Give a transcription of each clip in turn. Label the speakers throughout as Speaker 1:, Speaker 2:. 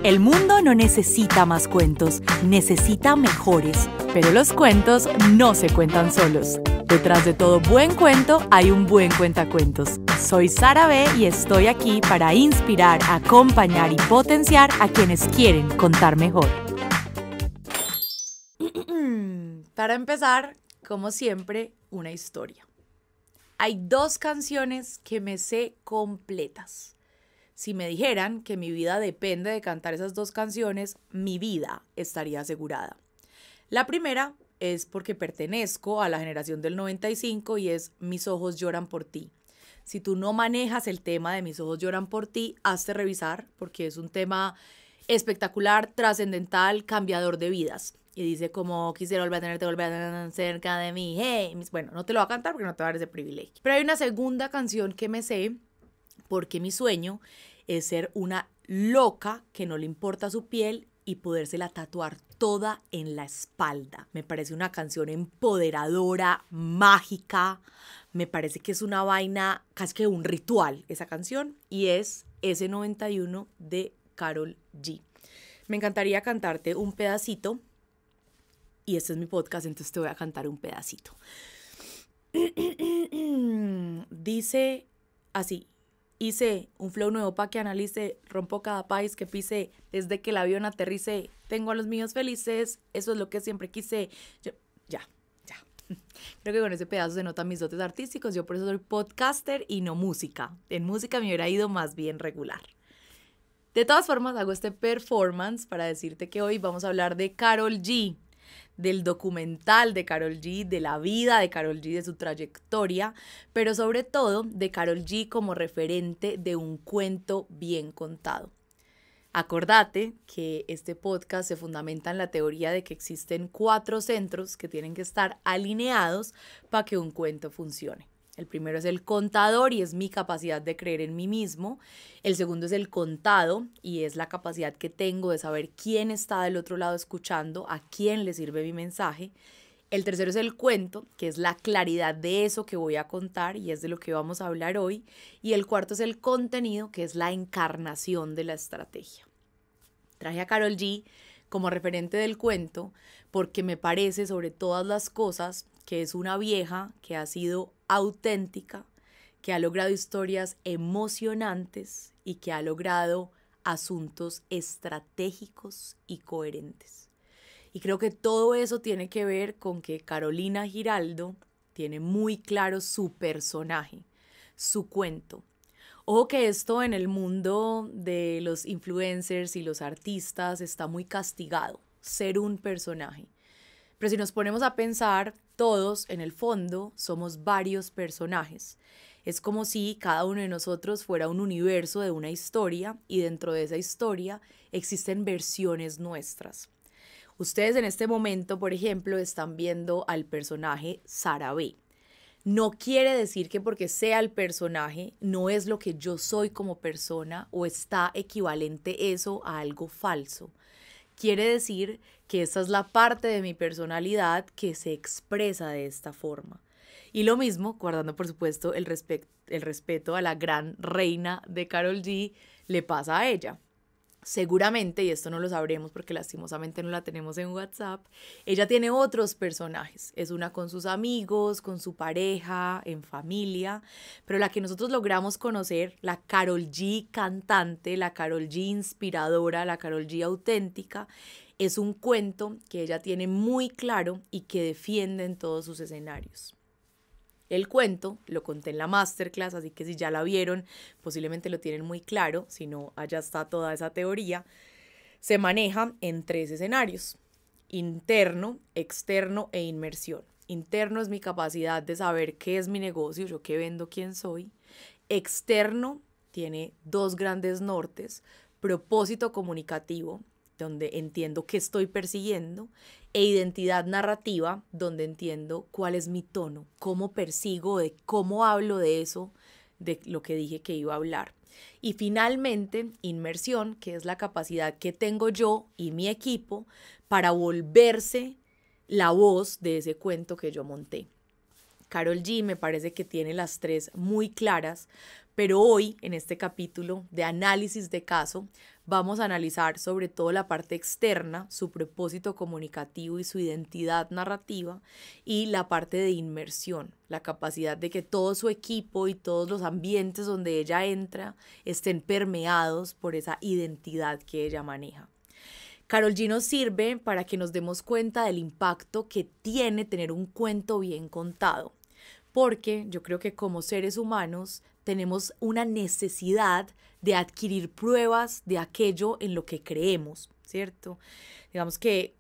Speaker 1: El mundo no necesita más cuentos, necesita mejores. Pero los cuentos no se cuentan solos. Detrás de todo buen cuento hay un buen cuentacuentos. Soy Sara B y estoy aquí para inspirar, acompañar y potenciar a quienes quieren contar mejor. Para empezar, como siempre, una historia. Hay 2 canciones que me sé completas. Si me dijeran que mi vida depende de cantar esas 2 canciones, mi vida estaría asegurada. La primera es porque pertenezco a la generación del 95 y es Mis ojos lloran por ti. Si tú no manejas el tema de Mis ojos lloran por ti, hazte revisar porque es un tema espectacular, trascendental, cambiador de vidas. Y dice como quisiera volver a tener cerca de mí. Hey. Bueno, no te lo voy a cantar porque no te va a dar ese privilegio. Pero hay una segunda canción que me sé porque mi sueño es ser una loca que no le importa su piel y podérsela tatuar toda en la espalda. Me parece una canción empoderadora, mágica. Me parece que es una vaina, casi que un ritual esa canción. Y es S91 de Karol G. Me encantaría cantarte un pedacito. Y este es mi podcast, entonces te voy a cantar un pedacito. Dice así. Hice un flow nuevo pa' que analice, rompo cada país que pise, desde que el avión aterrice, tengo a los míos felices, eso es lo que siempre quise. Ya. Creo que con ese pedazo se notan mis dotes artísticos, yo por eso soy podcaster y no música. En música me hubiera ido más bien regular. De todas formas, hago este performance para decirte que hoy vamos a hablar de Karol G, del documental de Karol G, de la vida de Karol G, de su trayectoria, pero sobre todo de Karol G como referente de un cuento bien contado. Acordate que este podcast se fundamenta en la teoría de que existen 4 centros que tienen que estar alineados para que un cuento funcione. El primero es el contador y es mi capacidad de creer en mí mismo. El segundo es el contado y es la capacidad que tengo de saber quién está del otro lado escuchando, a quién le sirve mi mensaje. El tercero es el cuento, que es la claridad de eso que voy a contar y es de lo que vamos a hablar hoy. Y el cuarto es el contenido, que es la encarnación de la estrategia. Traje a Karol G como referente del cuento porque me parece sobre todas las cosas que es una vieja que ha sido auténtica, que ha logrado historias emocionantes y que ha logrado asuntos estratégicos y coherentes. Y creo que todo eso tiene que ver con que Carolina Giraldo tiene muy claro su personaje, su cuento. Ojo que esto en el mundo de los influencers y los artistas está muy castigado, ser un personaje. Pero si nos ponemos a pensar, todos en el fondo somos varios personajes. Es como si cada uno de nosotros fuera un universo de una historia y dentro de esa historia existen versiones nuestras. Ustedes en este momento, por ejemplo, están viendo al personaje Sara B. No quiere decir que porque sea el personaje no es lo que yo soy como persona o está equivalente eso a algo falso. Quiere decir que esta es la parte de mi personalidad que se expresa de esta forma. Y lo mismo, guardando por supuesto el respeto a la gran reina de Karol G, le pasa a ella. Seguramente, y esto no lo sabremos porque lastimosamente no la tenemos en WhatsApp, ella tiene otros personajes. Es una con sus amigos, con su pareja, en familia, pero la que nosotros logramos conocer, la Karol G cantante, la Karol G inspiradora, la Karol G auténtica, es un cuento que ella tiene muy claro y que defiende en todos sus escenarios. El cuento lo conté en la masterclass, así que si ya la vieron, posiblemente lo tienen muy claro, si no, allá está toda esa teoría. Se maneja en 3 escenarios: interno, externo e inmersión. Interno es mi capacidad de saber qué es mi negocio, yo qué vendo, quién soy. Externo tiene 2 grandes nortes: propósito comunicativo, donde entiendo qué estoy persiguiendo, e identidad narrativa, donde entiendo cuál es mi tono, cómo persigo, de cómo hablo de eso, de lo que dije que iba a hablar. Y finalmente, inmersión, que es la capacidad que tengo yo y mi equipo para volverse la voz de ese cuento que yo monté. Karol G me parece que tiene las 3 muy claras, pero hoy, en este capítulo de análisis de caso, vamos a analizar sobre todo la parte externa, su propósito comunicativo y su identidad narrativa, y la parte de inmersión, la capacidad de que todo su equipo y todos los ambientes donde ella entra estén permeados por esa identidad que ella maneja. Karol G nos sirve para que nos demos cuenta del impacto que tiene tener un cuento bien contado, porque yo creo que como seres humanos tenemos una necesidad de adquirir pruebas de aquello en lo que creemos, ¿cierto? Digamos que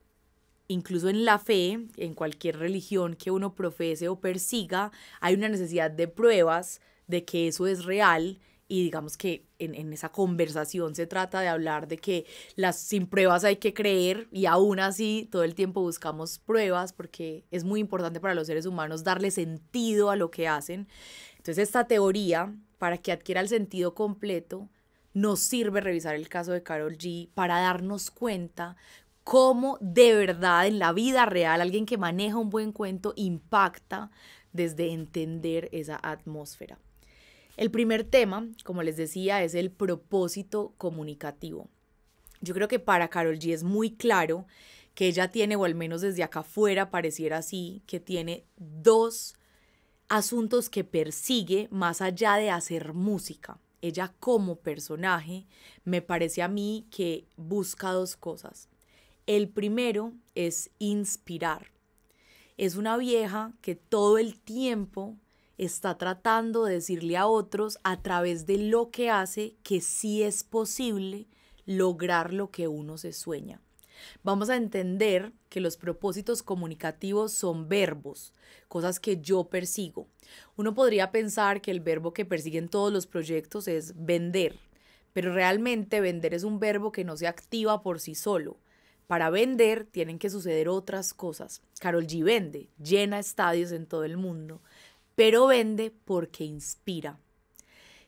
Speaker 1: incluso en la fe, en cualquier religión que uno profese o persiga, hay una necesidad de pruebas de que eso es real. Y digamos que en esa conversación se trata de hablar de que sin pruebas hay que creer, y aún así todo el tiempo buscamos pruebas porque es muy importante para los seres humanos darle sentido a lo que hacen. Entonces esta teoría, para que adquiera el sentido completo, nos sirve revisar el caso de Karol G para darnos cuenta cómo de verdad en la vida real alguien que maneja un buen cuento impacta desde entender esa atmósfera. El primer tema, como les decía, es el propósito comunicativo. Yo creo que para Karol G es muy claro que ella tiene, o al menos desde acá afuera pareciera así, que tiene dos asuntos que persigue más allá de hacer música. Ella como personaje me parece a mí que busca dos cosas. El primero es inspirar. Es una vieja que todo el tiempo está tratando de decirle a otros a través de lo que hace que sí es posible lograr lo que uno se sueña. Vamos a entender que los propósitos comunicativos son verbos, cosas que yo persigo. Uno podría pensar que el verbo que persiguen todos los proyectos es vender, pero realmente vender es un verbo que no se activa por sí solo. Para vender tienen que suceder otras cosas. Karol G vende, llena estadios en todo el mundo, pero vende porque inspira.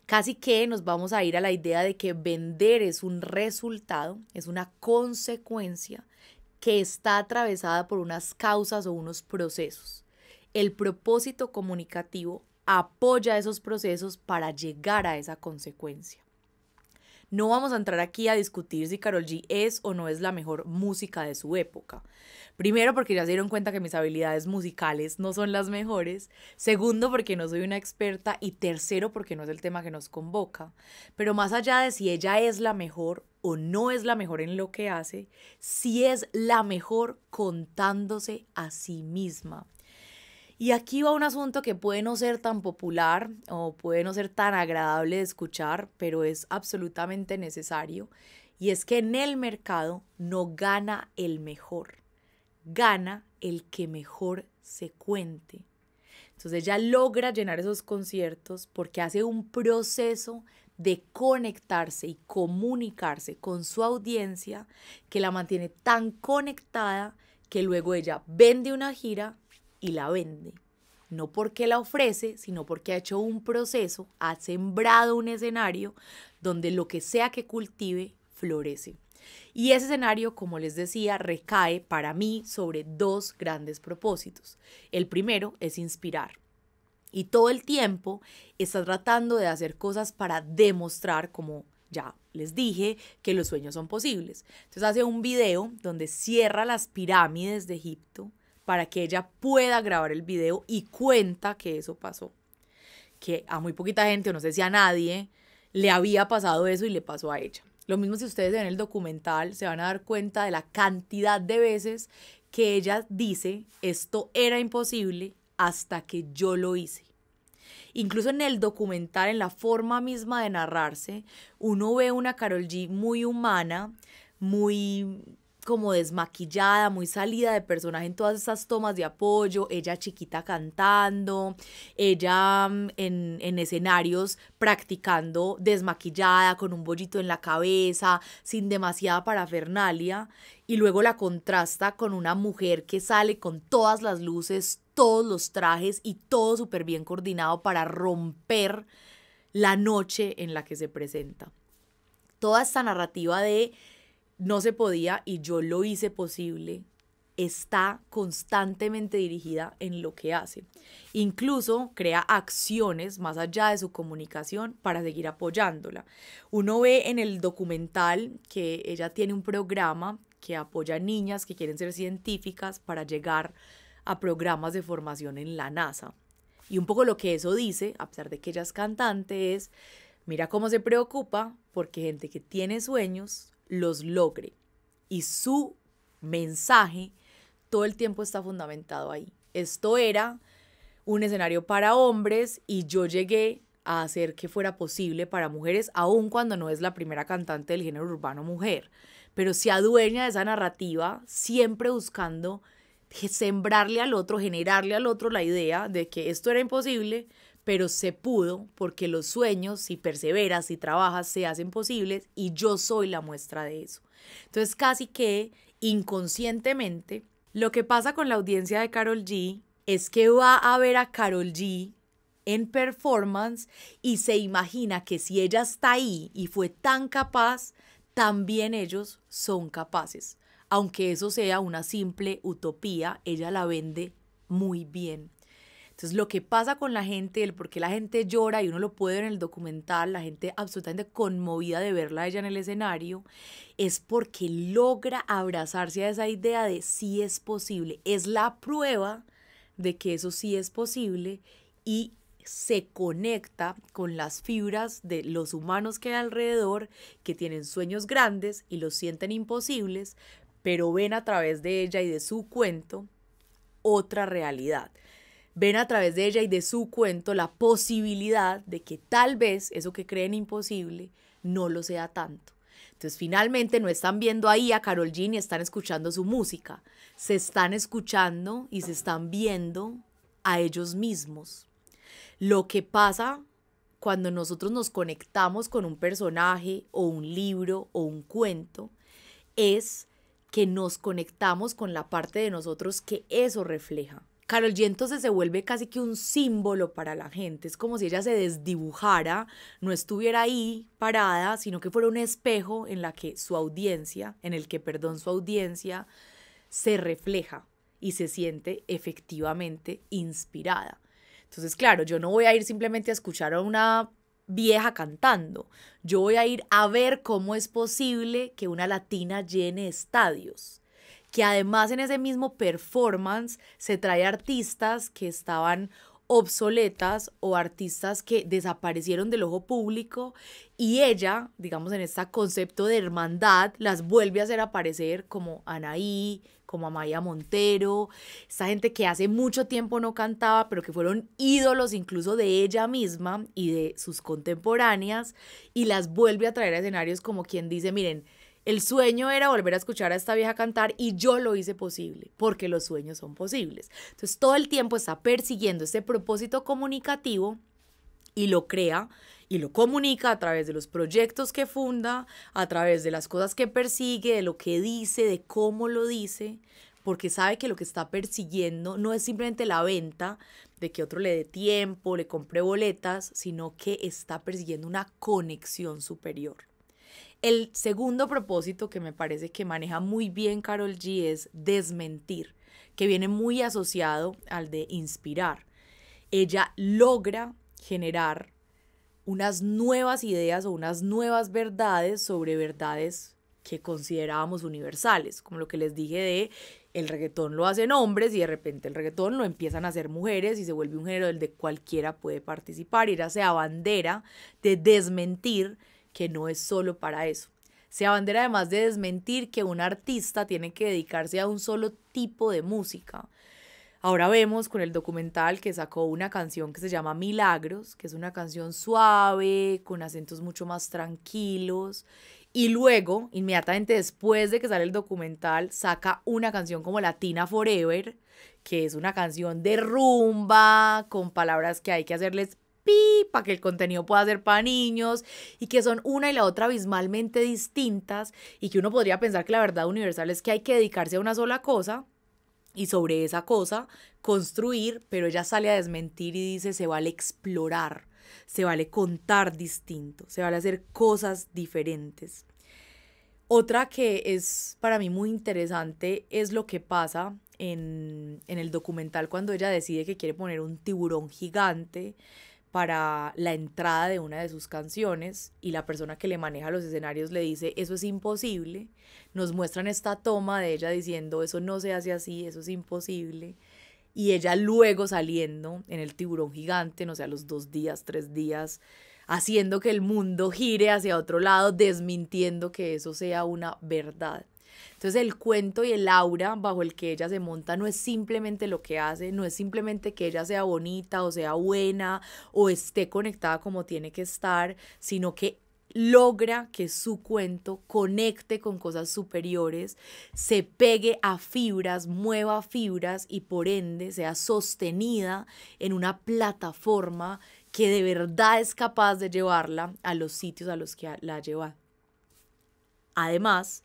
Speaker 1: Casi que nos vamos a ir a la idea de que vender es un resultado, es una consecuencia que está atravesada por unas causas o unos procesos. El propósito comunicativo apoya esos procesos para llegar a esa consecuencia. No vamos a entrar aquí a discutir si Karol G es o no es la mejor música de su época. Primero, porque ya se dieron cuenta que mis habilidades musicales no son las mejores. Segundo, porque no soy una experta. Y tercero, porque no es el tema que nos convoca. Pero más allá de si ella es la mejor o no es la mejor en lo que hace, sí es la mejor contándose a sí misma. Y aquí va un asunto que puede no ser tan popular o puede no ser tan agradable de escuchar, pero es absolutamente necesario. Y es que en el mercado no gana el mejor, gana el que mejor se cuente. Entonces ella logra llenar esos conciertos porque hace un proceso de conectarse y comunicarse con su audiencia que la mantiene tan conectada que luego ella vende una gira y la vende. No porque la ofrece, sino porque ha hecho un proceso, ha sembrado un escenario donde lo que sea que cultive florece. Y ese escenario, como les decía, recae para mí sobre dos grandes propósitos. El primero es inspirar. Y todo el tiempo está tratando de hacer cosas para demostrar, como ya les dije, que los sueños son posibles. Entonces hace un video donde cierra las pirámides de Egipto para que ella pueda grabar el video y cuenta que eso pasó. Que a muy poquita gente, o no sé si a nadie, le había pasado eso y le pasó a ella. Lo mismo si ustedes ven el documental, se van a dar cuenta de la cantidad de veces que ella dice, esto era imposible hasta que yo lo hice. Incluso en el documental, en la forma misma de narrarse, uno ve una Karol G muy humana, muy como desmaquillada, muy salida de personaje en todas esas tomas de apoyo, ella chiquita cantando, ella en escenarios practicando desmaquillada, con un bollito en la cabeza, sin demasiada parafernalia, y luego la contrasta con una mujer que sale con todas las luces, todos los trajes y todo súper bien coordinado para romper la noche en la que se presenta. Toda esta narrativa de no se podía y yo lo hice posible está constantemente dirigida en lo que hace. Incluso crea acciones más allá de su comunicación para seguir apoyándola. Uno ve en el documental que ella tiene un programa que apoya a niñas que quieren ser científicas para llegar a programas de formación en la NASA. Y un poco lo que eso dice, a pesar de que ella es cantante, es: mira cómo se preocupa porque gente que tiene sueños los logre. Y su mensaje todo el tiempo está fundamentado ahí. Esto era un escenario para hombres y yo llegué a hacer que fuera posible para mujeres, aun cuando no es la primera cantante del género urbano mujer. Pero se adueña de esa narrativa, siempre buscando sembrarle al otro, generarle al otro la idea de que esto era imposible, pero se pudo porque los sueños, si perseveras, si trabajas, se hacen posibles y yo soy la muestra de eso. Entonces casi que inconscientemente, lo que pasa con la audiencia de Karol G es que va a ver a Karol G en performance y se imagina que si ella está ahí y fue tan capaz, también ellos son capaces. Aunque eso sea una simple utopía, ella la vende muy bien. Entonces, lo que pasa con la gente, el por qué la gente llora, y uno lo puede ver en el documental, la gente absolutamente conmovida de verla a ella en el escenario, es porque logra abrazarse a esa idea de sí es posible. Es la prueba de que eso sí es posible y se conecta con las fibras de los humanos que hay alrededor, que tienen sueños grandes y los sienten imposibles, pero ven a través de ella y de su cuento otra realidad. Ven a través de ella y de su cuento la posibilidad de que tal vez eso que creen imposible no lo sea tanto. Entonces finalmente no están viendo ahí a Karol G ni están escuchando su música. Se están escuchando y se están viendo a ellos mismos. Lo que pasa cuando nosotros nos conectamos con un personaje o un libro o un cuento es que nos conectamos con la parte de nosotros que eso refleja. Karol G entonces se vuelve casi que un símbolo para la gente. Es como si ella se desdibujara, no estuviera ahí parada, sino que fuera un espejo en el que su audiencia se refleja y se siente efectivamente inspirada. Entonces, claro, yo no voy a ir simplemente a escuchar a una vieja cantando. Yo voy a ir a ver cómo es posible que una latina llene estadios. Que además en ese mismo performance se trae artistas que estaban obsoletas o artistas que desaparecieron del ojo público y ella, digamos en este concepto de hermandad, las vuelve a hacer aparecer como Anaí, como Amaya Montero, esta gente que hace mucho tiempo no cantaba, pero que fueron ídolos incluso de ella misma y de sus contemporáneas, y las vuelve a traer a escenarios como quien dice, miren, el sueño era volver a escuchar a esta vieja cantar y yo lo hice posible, porque los sueños son posibles. Entonces todo el tiempo está persiguiendo este propósito comunicativo y lo crea y lo comunica a través de los proyectos que funda, a través de las cosas que persigue, de lo que dice, de cómo lo dice, porque sabe que lo que está persiguiendo no es simplemente la venta, de que otro le dé tiempo, le compre boletas, sino que está persiguiendo una conexión superior. El segundo propósito que me parece que maneja muy bien Karol G es desmentir, que viene muy asociado al de inspirar. Ella logra generar unas nuevas ideas o unas nuevas verdades sobre verdades que considerábamos universales, como lo que les dije de el reggaetón lo hacen hombres y de repente el reggaetón lo empiezan a hacer mujeres y se vuelve un género del de cualquiera puede participar, y ella se abandera de desmentir que no es solo para eso. Se abandera además de desmentir que un artista tiene que dedicarse a un solo tipo de música. Ahora vemos con el documental que sacó una canción que se llama Milagros, que es una canción suave, con acentos mucho más tranquilos. Y luego, inmediatamente después de que sale el documental, saca una canción como Latina Forever, que es una canción de rumba, con palabras que hay que hacerles para que el contenido pueda ser para niños, y que son una y la otra abismalmente distintas, y que uno podría pensar que la verdad universal es que hay que dedicarse a una sola cosa y sobre esa cosa construir, pero ella sale a desmentir y dice se vale explorar, se vale contar distinto, se vale hacer cosas diferentes. Otra que es para mí muy interesante es lo que pasa en el documental cuando ella decide que quiere poner un tiburón gigante para la entrada de una de sus canciones y la persona que le maneja los escenarios le dice eso es imposible. Nos muestran esta toma de ella diciendo eso no se hace así, eso es imposible. Y ella luego saliendo en el tiburón gigante, no sé, a los 2 días, 3 días, haciendo que el mundo gire hacia otro lado, desmintiendo que eso sea una verdad. Entonces el cuento y el aura bajo el que ella se monta no es simplemente lo que hace, no es simplemente que ella sea bonita o sea buena o esté conectada como tiene que estar, sino que logra que su cuento conecte con cosas superiores, se pegue a fibras, mueva fibras y por ende sea sostenida en una plataforma que de verdad es capaz de llevarla a los sitios a los que la lleva. Además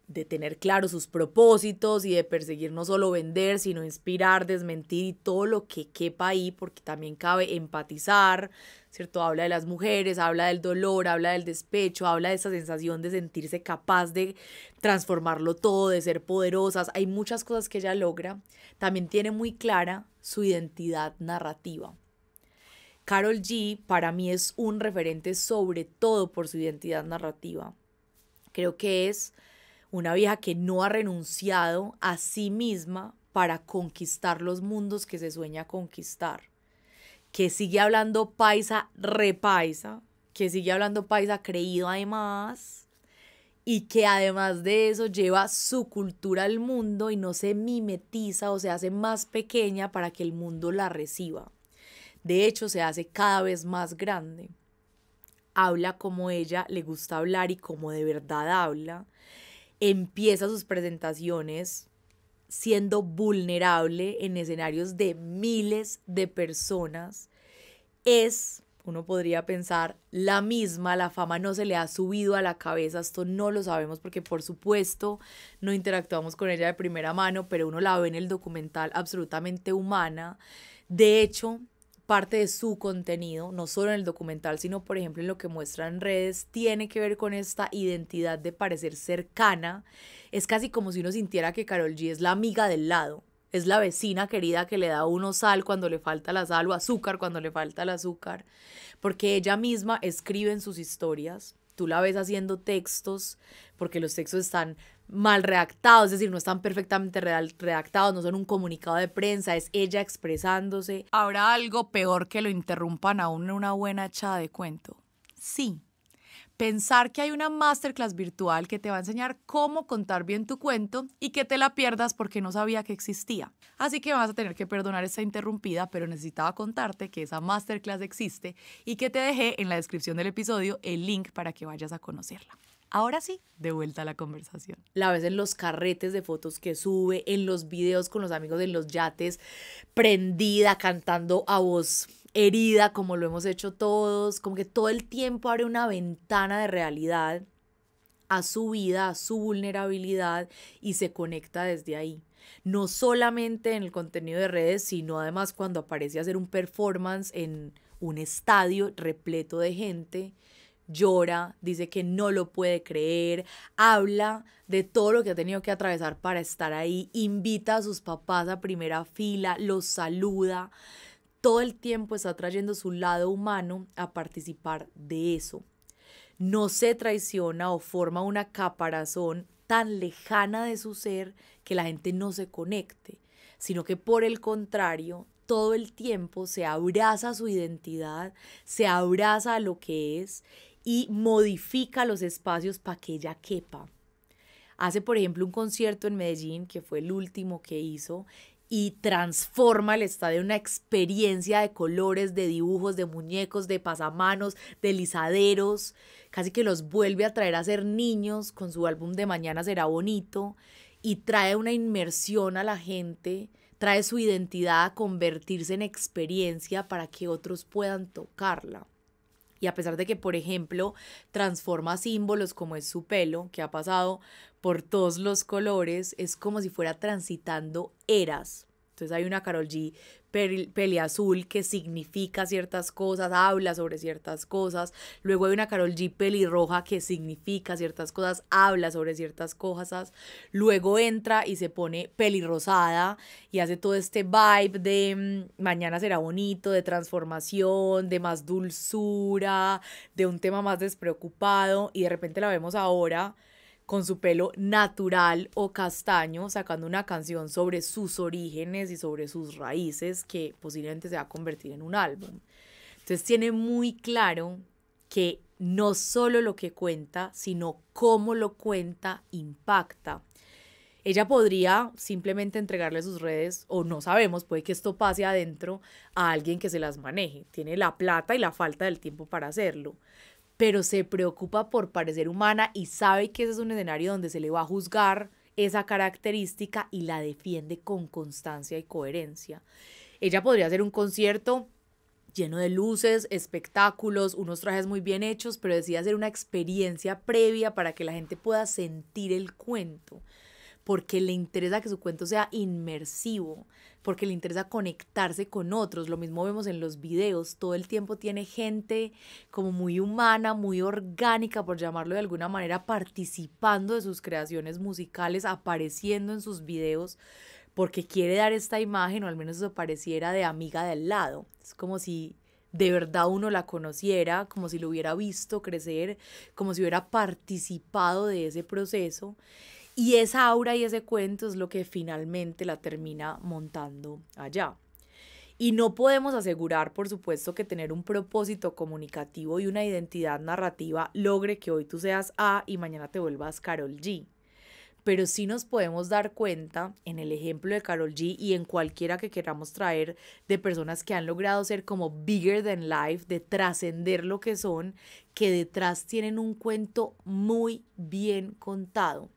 Speaker 1: de tener claro sus propósitos y de perseguir no solo vender, sino inspirar, desmentir y todo lo que quepa ahí, porque también cabe empatizar, ¿cierto? Habla de las mujeres, habla del dolor, habla del despecho, habla de esa sensación de sentirse capaz de transformarlo todo, de ser poderosas. Hay muchas cosas que ella logra. También tiene muy clara su identidad narrativa. Karol G para mí es un referente sobre todo por su identidad narrativa. Creo que es una vieja que no ha renunciado a sí misma para conquistar los mundos que se sueña conquistar. Que sigue hablando paisa repaisa, que sigue hablando paisa creído además, y que además de eso lleva su cultura al mundo y no se mimetiza o se hace más pequeña para que el mundo la reciba. De hecho, se hace cada vez más grande. Habla como ella le gusta hablar y como de verdad habla. Empieza sus presentaciones siendo vulnerable en escenarios de miles de personas. Uno podría pensar, la misma, la fama no se le ha subido a la cabeza, esto no lo sabemos porque por supuesto no interactuamos con ella de primera mano, pero uno la ve en el documental absolutamente humana. De hecho, parte de su contenido, no solo en el documental, sino por ejemplo en lo que muestra en redes, tiene que ver con esta identidad de parecer cercana. Es casi como si uno sintiera que Karol G es la amiga del lado, es la vecina querida que le da a uno sal cuando le falta la sal o azúcar cuando le falta el azúcar, porque ella misma escribe en sus historias. Tú la ves haciendo textos porque los textos están mal redactados, es decir, no están perfectamente redactados, no son un comunicado de prensa, es ella expresándose. ¿Habrá algo peor que lo interrumpan aún en una buena echada de cuento? Sí. Pensar que hay una masterclass virtual que te va a enseñar cómo contar bien tu cuento y que te la pierdas porque no sabía que existía. Así que vas a tener que perdonar esta interrumpida, pero necesitaba contarte que esa masterclass existe y que te dejé en la descripción del episodio el link para que vayas a conocerla. Ahora sí, de vuelta a la conversación. La ves en los carretes de fotos que sube, en los videos con los amigos en los yates, prendida, cantando a voz herida, como lo hemos hecho todos, como que todo el tiempo abre una ventana de realidad a su vida, a su vulnerabilidad y se conecta desde ahí. No solamente en el contenido de redes, sino además cuando aparece a hacer un performance en un estadio repleto de gente, llora, dice que no lo puede creer, habla de todo lo que ha tenido que atravesar para estar ahí, invita a sus papás a primera fila, los saluda. Todo el tiempo está trayendo su lado humano a participar de eso. No se traiciona o forma una caparazón tan lejana de su ser que la gente no se conecte, sino que por el contrario, todo el tiempo se abraza a su identidad, se abraza a lo que es y modifica los espacios para que ella quepa. Hace, por ejemplo, un concierto en Medellín, que fue el último que hizo, y transforma el estadio en una experiencia de colores, de dibujos, de muñecos, de pasamanos, de lisaderos, casi que los vuelve a traer a ser niños con su álbum de Mañana será bonito y trae una inmersión a la gente, trae su identidad a convertirse en experiencia para que otros puedan tocarla. Y a pesar de que, por ejemplo, transforma símbolos como es su pelo, que ha pasado por todos los colores, es como si fuera transitando eras. Entonces hay una Karol G peliazul que significa ciertas cosas, habla sobre ciertas cosas. Luego hay una Karol G pelirroja que significa ciertas cosas, habla sobre ciertas cosas. Luego entra y se pone pelirrosada y hace todo este vibe de mañana será bonito, de transformación, de más dulzura, de un tema más despreocupado. Y de repente la vemos ahora con su pelo natural o castaño, sacando una canción sobre sus orígenes y sobre sus raíces que posiblemente se va a convertir en un álbum. Entonces tiene muy claro que no solo lo que cuenta, sino cómo lo cuenta impacta. Ella podría simplemente entregarle sus redes, o no sabemos, puede que esto pase adentro a alguien que se las maneje. Tiene la plata y la falta del tiempo para hacerlo, pero se preocupa por parecer humana y sabe que ese es un escenario donde se le va a juzgar esa característica y la defiende con constancia y coherencia. Ella podría hacer un concierto lleno de luces, espectáculos, unos trajes muy bien hechos, pero decide hacer una experiencia previa para que la gente pueda sentir el cuento, porque le interesa que su cuento sea inmersivo, porque le interesa conectarse con otros. Lo mismo vemos en los videos, todo el tiempo tiene gente como muy humana, muy orgánica, por llamarlo de alguna manera, participando de sus creaciones musicales, apareciendo en sus videos, porque quiere dar esta imagen, o al menos eso pareciera, de amiga del lado. Es como si de verdad uno la conociera, como si lo hubiera visto crecer, como si hubiera participado de ese proceso. Y esa aura y ese cuento es lo que finalmente la termina montando allá. Y no podemos asegurar, por supuesto, que tener un propósito comunicativo y una identidad narrativa logre que hoy tú seas A y mañana te vuelvas Karol G. Pero sí nos podemos dar cuenta, en el ejemplo de Karol G y en cualquiera que queramos traer, de personas que han logrado ser como bigger than life, de trascender lo que son, que detrás tienen un cuento muy bien contado.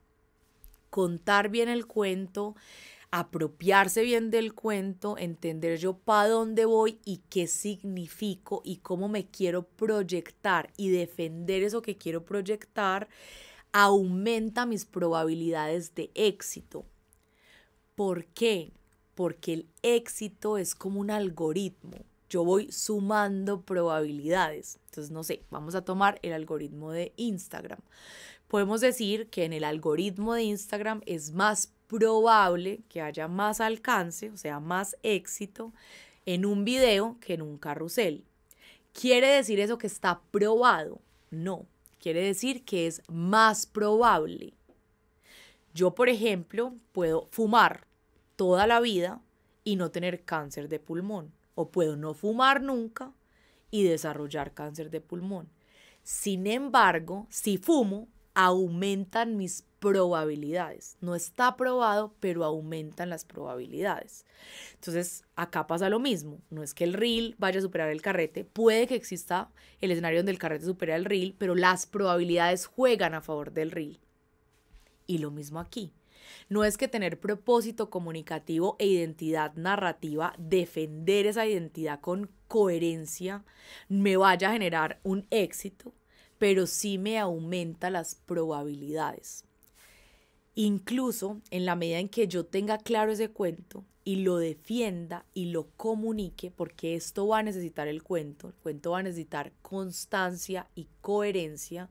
Speaker 1: Contar bien el cuento, apropiarse bien del cuento, entender yo para dónde voy y qué significo y cómo me quiero proyectar y defender eso que quiero proyectar, aumenta mis probabilidades de éxito. ¿Por qué? Porque el éxito es como un algoritmo. Yo voy sumando probabilidades. Entonces, no sé, vamos a tomar el algoritmo de Instagram. Podemos decir que en el algoritmo de Instagram es más probable que haya más alcance, o sea, más éxito en un video que en un carrusel. ¿Quiere decir eso que está probado? No, quiere decir que es más probable. Yo, por ejemplo, puedo fumar toda la vida y no tener cáncer de pulmón, o puedo no fumar nunca y desarrollar cáncer de pulmón. Sin embargo, si fumo, aumentan mis probabilidades. No está probado, pero aumentan las probabilidades. Entonces, acá pasa lo mismo. No es que el reel vaya a superar el carrete. Puede que exista el escenario donde el carrete supera el reel, pero las probabilidades juegan a favor del reel. Y lo mismo aquí. No es que tener propósito comunicativo e identidad narrativa, defender esa identidad con coherencia, me vaya a generar un éxito, pero sí me aumenta las probabilidades. Incluso en la medida en que yo tenga claro ese cuento y lo defienda y lo comunique, porque esto va a necesitar el cuento va a necesitar constancia y coherencia,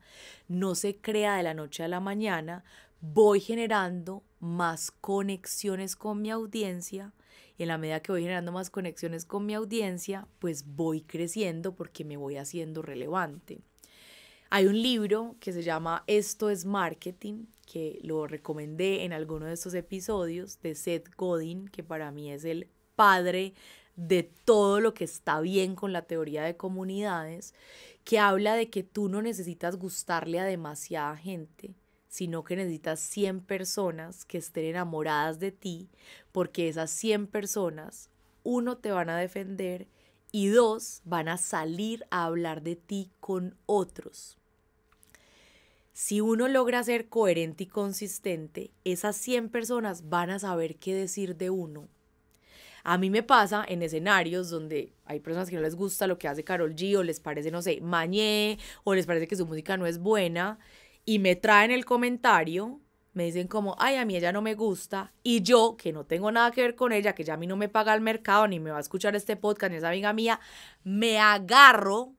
Speaker 1: no se crea de la noche a la mañana, voy generando más conexiones con mi audiencia y en la medida que voy generando más conexiones con mi audiencia, pues voy creciendo porque me voy haciendo relevante. Hay un libro que se llama Esto es Marketing, que lo recomendé en alguno de estos episodios, de Seth Godin, que para mí es el padre de todo lo que está bien con la teoría de comunidades, que habla de que tú no necesitas gustarle a demasiada gente, sino que necesitas 100 personas que estén enamoradas de ti, porque esas 100 personas, uno, te van a defender y dos, van a salir a hablar de ti con otros. Si uno logra ser coherente y consistente, esas 100 personas van a saber qué decir de uno. A mí me pasa en escenarios donde hay personas que no les gusta lo que hace Karol G o les parece, no sé, mañé o les parece que su música no es buena y me traen el comentario, me dicen como, ay, a mí ella no me gusta, y yo, que no tengo nada que ver con ella, que ya a mí no me paga el mercado, ni me va a escuchar este podcast, ni es amiga mía, me agarro,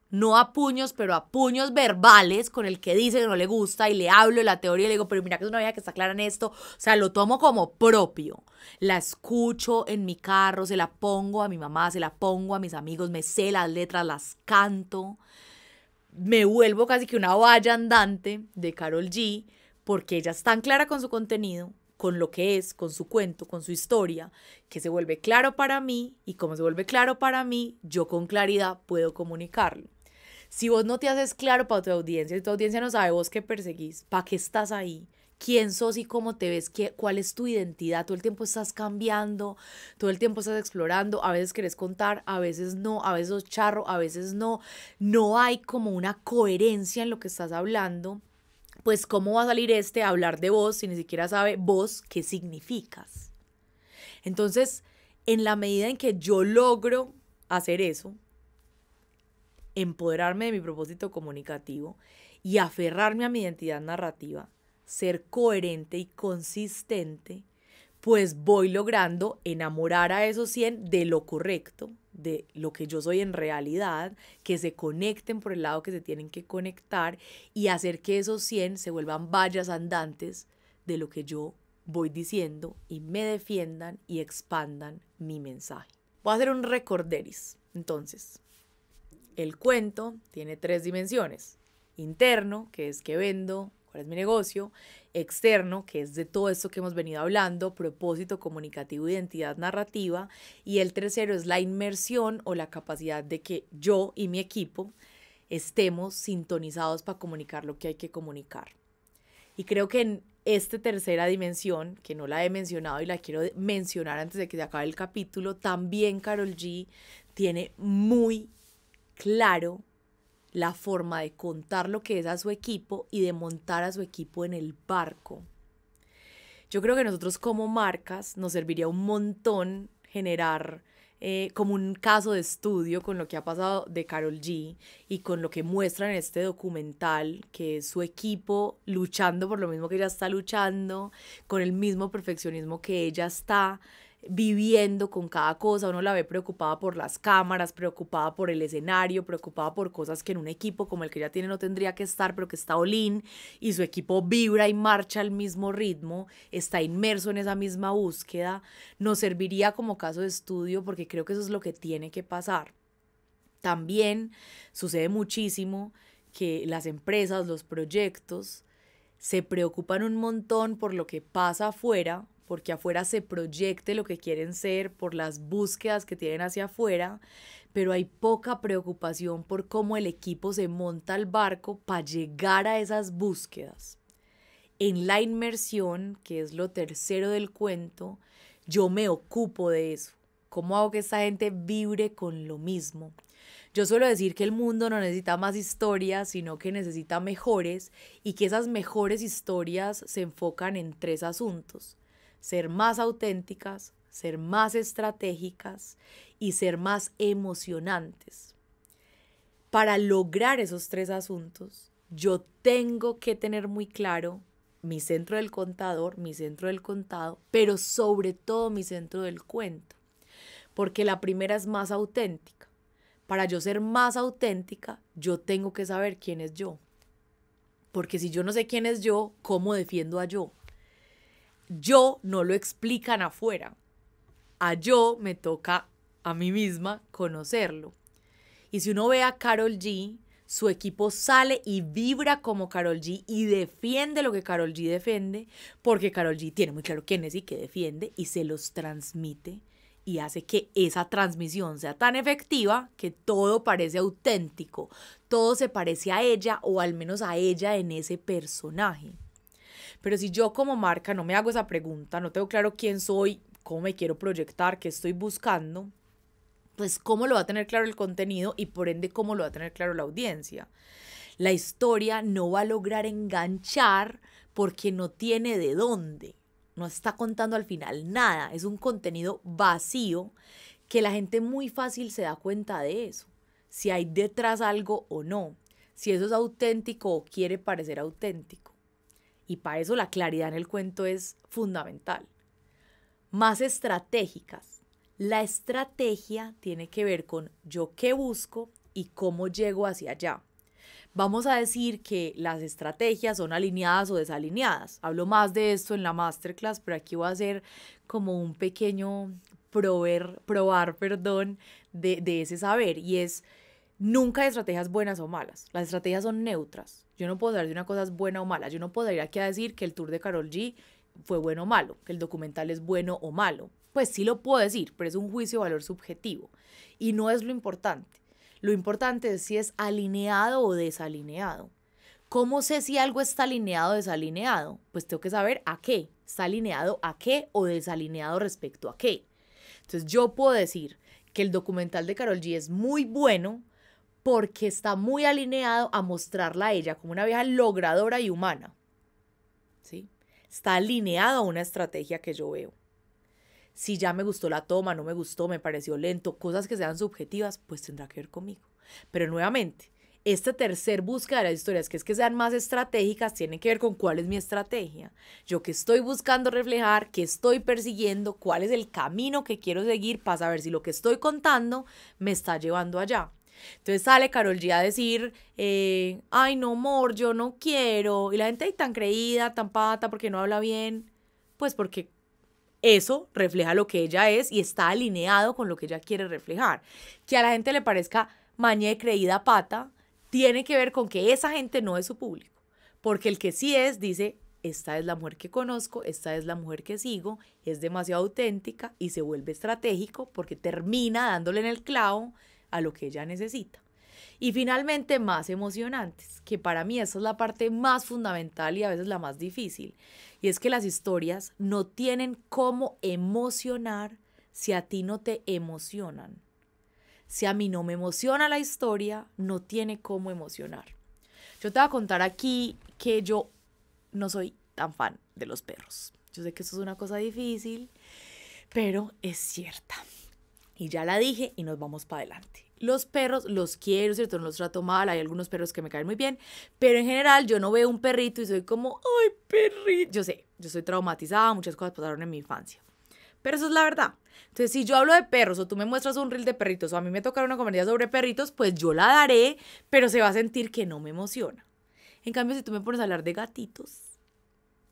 Speaker 1: no a puños, pero a puños verbales con el que dice que no le gusta y le hablo de la teoría y le digo, pero mira que es una vieja que está clara en esto, o sea, lo tomo como propio, la escucho en mi carro, se la pongo a mi mamá, se la pongo a mis amigos, me sé las letras, las canto, me vuelvo casi que una valla andante de Karol G, porque ella es tan clara con su contenido, con lo que es, con su cuento, con su historia, que se vuelve claro para mí, y como se vuelve claro para mí, yo con claridad puedo comunicarlo. Si vos no te haces claro para tu audiencia, si tu audiencia no sabe vos qué perseguís, ¿para qué estás ahí? ¿Quién sos y cómo te ves? ¿Cuál es tu identidad? Todo el tiempo estás cambiando, todo el tiempo estás explorando, a veces querés contar, a veces no, a veces sos charro, a veces no. No hay como una coherencia en lo que estás hablando. Pues ¿cómo va a salir a hablar de vos si ni siquiera sabe vos qué significas? Entonces, en la medida en que yo logro hacer eso, empoderarme de mi propósito comunicativo y aferrarme a mi identidad narrativa, ser coherente y consistente, pues voy logrando enamorar a esos 100 de lo correcto, de lo que yo soy en realidad, que se conecten por el lado que se tienen que conectar y hacer que esos 100 se vuelvan vallas andantes de lo que yo voy diciendo y me defiendan y expandan mi mensaje. Voy a hacer un recorderis. Entonces, el cuento tiene 3 dimensiones. Interno, que es qué vendo, cuál es mi negocio. Externo, que es de todo esto que hemos venido hablando, propósito comunicativo, identidad narrativa. Y el tercero es la inmersión o la capacidad de que yo y mi equipo estemos sintonizados para comunicar lo que hay que comunicar. Y creo que en esta tercera dimensión, que no la he mencionado y la quiero mencionar antes de que se acabe el capítulo, también Karol G tiene muy claro la forma de contar lo que es a su equipo y de montar a su equipo en el barco. Yo creo que nosotros como marcas nos serviría un montón generar como un caso de estudio con lo que ha pasado de Karol G y con lo que muestra en este documental, que es su equipo luchando por lo mismo que ella está luchando, con el mismo perfeccionismo que ella está viviendo con cada cosa. Uno la ve preocupada por las cámaras, preocupada por el escenario, preocupada por cosas que en un equipo como el que ella tiene no tendría que estar, pero que está all in y su equipo vibra y marcha al mismo ritmo, está inmerso en esa misma búsqueda. Nos serviría como caso de estudio porque creo que eso es lo que tiene que pasar. También sucede muchísimo que las empresas, los proyectos, se preocupan un montón por lo que pasa afuera, porque afuera se proyecte lo que quieren ser, por las búsquedas que tienen hacia afuera, pero hay poca preocupación por cómo el equipo se monta al barco para llegar a esas búsquedas. En la inmersión, que es lo tercero del cuento, yo me ocupo de eso. ¿Cómo hago que esta gente vibre con lo mismo? Yo suelo decir que el mundo no necesita más historias, sino que necesita mejores, y que esas mejores historias se enfocan en 3 asuntos: ser más auténticas, ser más estratégicas y ser más emocionantes. Para lograr esos 3 asuntos, yo tengo que tener muy claro mi centro del contador, mi centro del contado, pero sobre todo mi centro del cuento, porque la primera es más auténtica. Para yo ser más auténtica, yo tengo que saber quién es yo. Porque si yo no sé quién es yo, ¿cómo defiendo a yo? Yo no lo explican afuera. A yo me toca a mí misma conocerlo. Y si uno ve a Karol G, su equipo sale y vibra como Karol G y defiende lo que Karol G defiende, porque Karol G tiene muy claro quién es y qué defiende y se los transmite y hace que esa transmisión sea tan efectiva que todo parece auténtico, todo se parece a ella o al menos a ella en ese personaje. Pero si yo como marca no me hago esa pregunta, no tengo claro quién soy, cómo me quiero proyectar, qué estoy buscando, pues cómo lo va a tener claro el contenido y por ende cómo lo va a tener claro la audiencia. La historia no va a lograr enganchar porque no tiene de dónde. No está contando al final nada. Es un contenido vacío que la gente muy fácil se da cuenta de eso. Si hay detrás algo o no. Si eso es auténtico o quiere parecer auténtico. Y para eso la claridad en el cuento es fundamental. Más estratégicas. La estrategia tiene que ver con yo qué busco y cómo llego hacia allá. Vamos a decir que las estrategias son alineadas o desalineadas. Hablo más de esto en la masterclass, pero aquí voy a hacer como un pequeño probar de ese saber. Y es, nunca hay estrategias buenas o malas. Las estrategias son neutras. Yo no puedo saber si una cosa es buena o mala. Yo no puedo ir aquí a decir que el tour de Karol G fue bueno o malo, que el documental es bueno o malo. Pues sí lo puedo decir, pero es un juicio de valor subjetivo. Y no es lo importante. Lo importante es si es alineado o desalineado. ¿Cómo sé si algo está alineado o desalineado? Pues tengo que saber a qué. ¿Está alineado a qué o desalineado respecto a qué? Entonces yo puedo decir que el documental de Karol G es muy bueno porque está muy alineado a mostrarla a ella como una vieja logradora y humana. ¿Sí? Está alineado a una estrategia que yo veo. Si ya me gustó la toma, no me gustó, me pareció lento, cosas que sean subjetivas, pues tendrá que ver conmigo. Pero nuevamente, esta tercer búsqueda de las historias, que es que sean más estratégicas, tiene que ver con cuál es mi estrategia. Yo qué estoy buscando reflejar, qué estoy persiguiendo, cuál es el camino que quiero seguir para saber si lo que estoy contando me está llevando allá. Entonces sale Karol G a decir, ay no amor, yo no quiero. Y la gente ahí tan creída, tan pata, porque no habla bien. Pues porque eso refleja lo que ella es y está alineado con lo que ella quiere reflejar. Que a la gente le parezca mañe, creída, pata, tiene que ver con que esa gente no es su público. Porque el que sí es, dice, esta es la mujer que conozco, esta es la mujer que sigo, es demasiado auténtica y se vuelve estratégico porque termina dándole en el clavo a lo que ella necesita. Y finalmente, más emocionantes, que para mí esa es la parte más fundamental y a veces la más difícil. Y es que las historias no tienen cómo emocionar si a ti no te emocionan. Si a mí no me emociona la historia, no tiene cómo emocionar. Yo te voy a contar aquí que yo no soy tan fan de los perros. Yo sé que esto es una cosa difícil, pero es cierta. Y ya la dije y nos vamos para adelante. Los perros los quiero, ¿cierto? No los trato mal, hay algunos perros que me caen muy bien, pero en general yo no veo un perrito y soy como, ¡ay, perrito! Yo sé, yo soy traumatizada, muchas cosas pasaron en mi infancia. Pero eso es la verdad. Entonces, si yo hablo de perros o tú me muestras un reel de perritos o a mí me toca una comedia sobre perritos, pues yo la daré, pero se va a sentir que no me emociona. En cambio, si tú me pones a hablar de gatitos,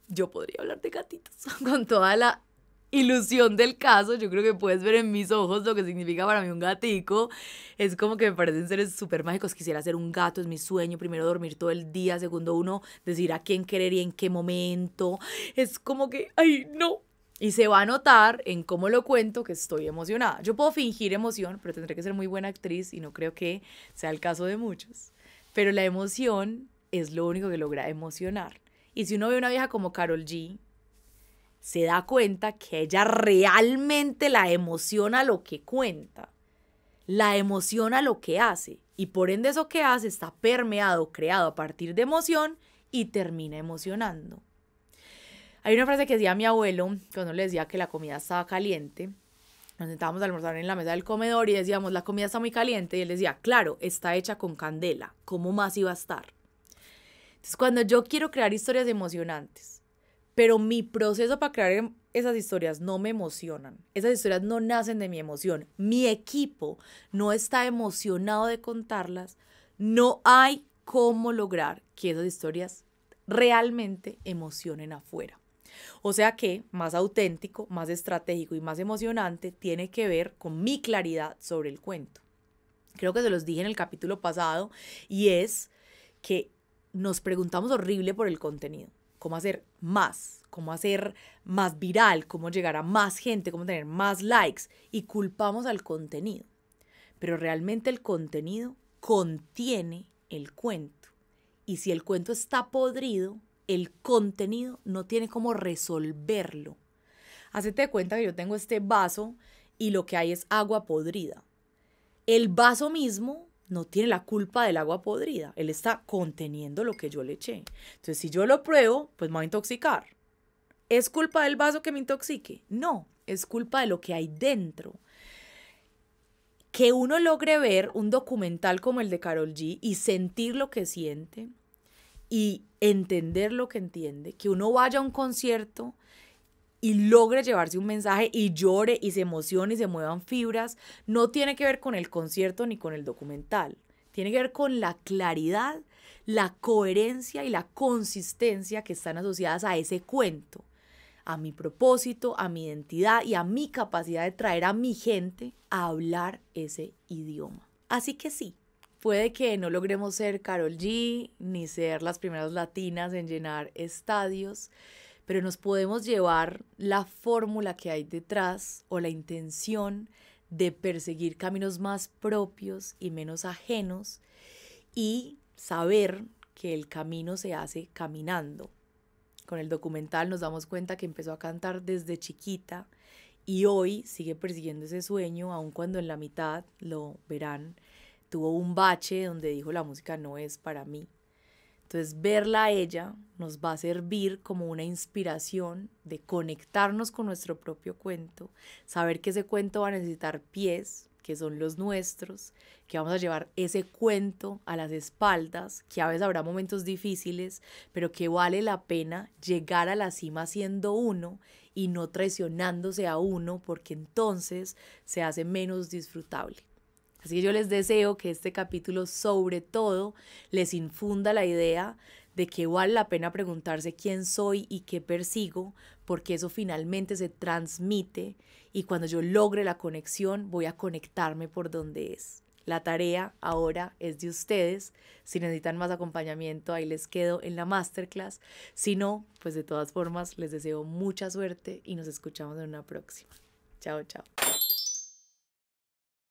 Speaker 1: yo podría hablar de gatitos con toda la ilusión del caso. Yo creo que puedes ver en mis ojos lo que significa para mí un gatico. Es como que me parecen seres súper mágicos. Quisiera ser un gato, es mi sueño. Primero, dormir todo el día. Segundo, uno, decir a quién querer y en qué momento. Es como que, ¡ay, no! Y se va a notar en cómo lo cuento que estoy emocionada. Yo puedo fingir emoción, pero tendré que ser muy buena actriz y no creo que sea el caso de muchos. Pero la emoción es lo único que logra emocionar. Y si uno ve una vieja como Karol G, se da cuenta que ella realmente la emociona lo que cuenta, la emociona lo que hace, y por ende eso que hace está permeado, creado a partir de emoción y termina emocionando. Hay una frase que decía mi abuelo cuando le decía que la comida estaba caliente. Nos sentábamos a almorzar en la mesa del comedor y decíamos, la comida está muy caliente, y él decía, claro, está hecha con candela, ¿cómo más iba a estar? Entonces, cuando yo quiero crear historias emocionantes, pero mi proceso para crear esas historias no me emocionan, esas historias no nacen de mi emoción, mi equipo no está emocionado de contarlas, no hay cómo lograr que esas historias realmente emocionen afuera. O sea que más auténtico, más estratégico y más emocionante tiene que ver con mi claridad sobre el cuento. Creo que se los dije en el capítulo pasado, y es que nos preguntamos horrible por el contenido. Cómo hacer más viral, cómo llegar a más gente, cómo tener más likes, y culpamos al contenido. Pero realmente el contenido contiene el cuento. Y si el cuento está podrido, el contenido no tiene cómo resolverlo. Hacete de cuenta que yo tengo este vaso y lo que hay es agua podrida. El vaso mismo no tiene la culpa del agua podrida. Él está conteniendo lo que yo le eché. Entonces, si yo lo pruebo, pues me voy a intoxicar. ¿Es culpa del vaso que me intoxique? No, es culpa de lo que hay dentro. Que uno logre ver un documental como el de Karol G y sentir lo que siente y entender lo que entiende, que uno vaya a un concierto y logre llevarse un mensaje y llore y se emocione y se muevan fibras, no tiene que ver con el concierto ni con el documental. Tiene que ver con la claridad, la coherencia y la consistencia que están asociadas a ese cuento, a mi propósito, a mi identidad y a mi capacidad de traer a mi gente a hablar ese idioma. Así que sí, puede que no logremos ser Karol G ni ser las primeras latinas en llenar estadios, pero nos podemos llevar la fórmula que hay detrás o la intención de perseguir caminos más propios y menos ajenos y saber que el camino se hace caminando. Con el documental nos damos cuenta que empezó a cantar desde chiquita y hoy sigue persiguiendo ese sueño, aun cuando en la mitad, lo verán, tuvo un bache donde dijo la música no es para mí. Entonces verla a ella nos va a servir como una inspiración de conectarnos con nuestro propio cuento, saber que ese cuento va a necesitar pies, que son los nuestros, que vamos a llevar ese cuento a las espaldas, que a veces habrá momentos difíciles, pero que vale la pena llegar a la cima siendo uno y no traicionándose a uno, porque entonces se hace menos disfrutable. Así que yo les deseo que este capítulo sobre todo les infunda la idea de que vale la pena preguntarse quién soy y qué persigo, porque eso finalmente se transmite y cuando yo logre la conexión voy a conectarme por donde es. La tarea ahora es de ustedes. Si necesitan más acompañamiento, ahí les quedo en la masterclass. Si no, pues de todas formas les deseo mucha suerte y nos escuchamos en una próxima. Chao, chao.